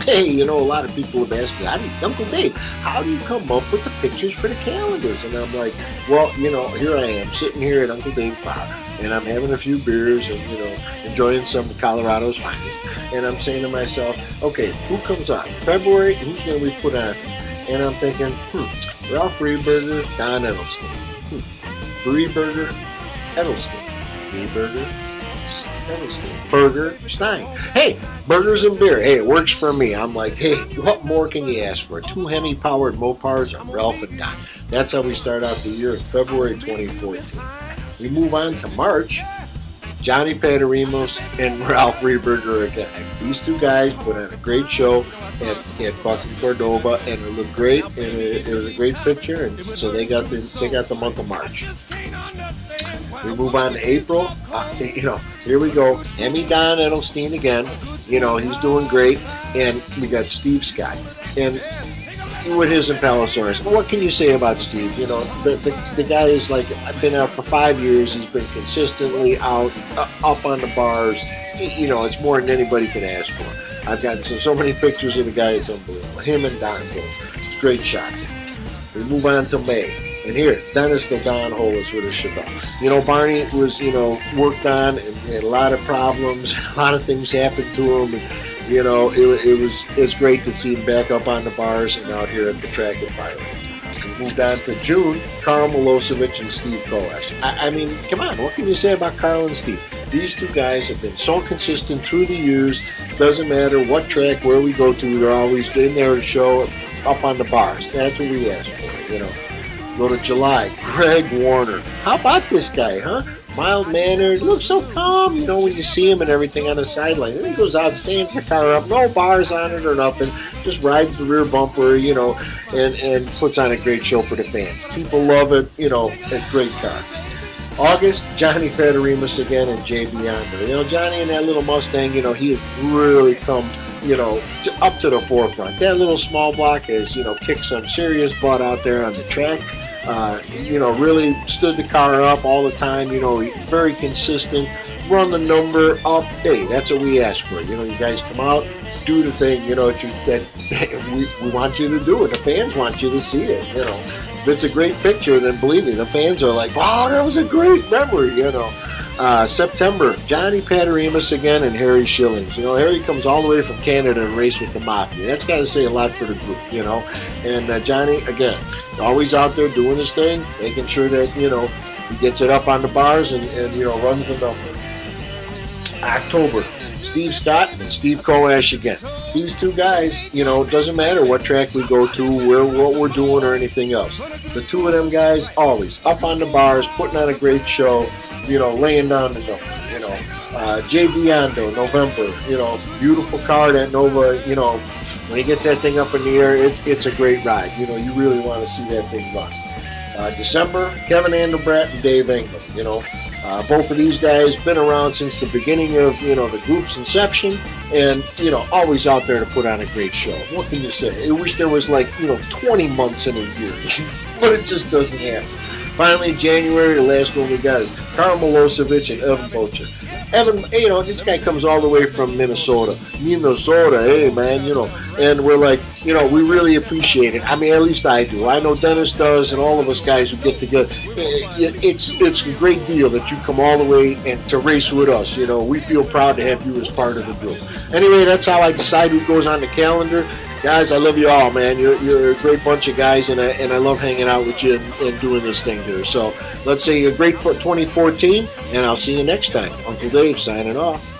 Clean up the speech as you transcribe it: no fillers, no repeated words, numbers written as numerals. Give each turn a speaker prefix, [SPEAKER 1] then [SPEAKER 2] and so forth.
[SPEAKER 1] Hey, you know, a lot of people have asked me, Uncle Dave, how do you come up with the pictures for the calendars? And I'm like, well, you know, here I am sitting here at Uncle Dave's bar, and I'm having a few beers and, you know, enjoying some of Colorado's finest. And I'm saying to myself, okay, who comes on? February, who's going to be put on? And I'm thinking, Ralph Rehberger, Don Edelstein. Rehberger, Edelstein. Rehberger, Edelstein. Burger, Stein. Hey, burgers and beer. Hey, it works for me. I'm like, hey, what more can you ask for? Two Hemi-powered Mopars are Ralph and Don. That's how we start out the year in February 2014. We move on to March. Johnny Paterimos and Ralph Rehberger again. These two guys put on a great show at fucking Cordova, and it looked great, and it was a great picture, and so they got the month of March. We move on to April. You know, here we go. Emmy Don Edelstein again. You know, he's doing great, and we got Steve Scott. And with his Impalosaurus. What can you say about Steve? You know, the guy is like, I've been out for 5 years. He's been consistently out, up on the bars. You know, it's more than anybody can ask for. I've gotten so many pictures of the guy. It's unbelievable. Him and Don both. It's great shots. We move on to May. And here, Dennis the Don Hollis with a Chevelle. You know, Barney was, you know, worked on and had a lot of problems. A lot of things happened to him. And, you know, it's great to see him back up on the bars and out here at the track at Byron. We moved on to June, Carl Milosevic and Steve Kovacs. I mean, come on, what can you say about Carl and Steve? These two guys have been so consistent through the years. Doesn't matter what track, where we go to, they're always in there to show up on the bars. That's what we ask for, you know. Go to July, Greg Warner. How about this guy, huh? Mild-mannered, looks so calm, you know, when you see him and everything on the sideline. And he goes out, stands the car up, no bars on it or nothing, just rides the rear bumper, you know, and puts on a great show for the fans. People love it, you know, a great car. August, Johnny Paterimos again and Jay Biondo. You know, Johnny and that little Mustang, you know, he has really come, you know, up to the forefront. That little small block has, you know, kicked some serious butt out there on the track. You know, really stood the car up all the time, you know, very consistent, run the number up. Hey, that's what we ask for. You know, you guys come out, do the thing, you know, that we want you to do it. The fans want you to see it, you know. If it's a great picture, then believe me, the fans are like, wow, that was a great memory, you know. September, Johnny Paterimos again and Harry Schillings. You know, Harry comes all the way from Canada to race with the Mafia. That's got to say a lot for the group, you know. And Johnny, again, always out there doing his thing, making sure that, you know, he gets it up on the bars and you know, runs the number. October, Steve Scott and Steve Kovacs again. These two guys, you know, it doesn't matter what track we go to, what we're doing or anything else. The two of them guys, always up on the bars, putting on a great show, you know, laying down the number, you know. Jay Biondo, November, you know, beautiful car, that Nova, you know, when he gets that thing up in the air, it's a great ride. You know, you really want to see that thing run. December, Kevin Andelbrat and Dave Engel, you know. Both of these guys been around since the beginning of, you know, the group's inception, and, you know, always out there to put on a great show. What can you say? I wish there was, like, you know, 20 months in a year, but it just doesn't happen. Finally, January, the last one we got is Carl Milosevic and Evan Bocher. Evan, you know, this guy comes all the way from Minnesota. Hey, man, you know, and we're like, you know, we really appreciate it. I mean, at least I do. I know Dennis does, and all of us guys who get together. It's a great deal that you come all the way and to race with us. You know, we feel proud to have you as part of the group. Anyway, that's how I decide who goes on the calendar. Guys, I love you all, man. You're a great bunch of guys, and I love hanging out with you and doing this thing here. So let's say a great 2014, and I'll see you next time. Uncle Dave signing off.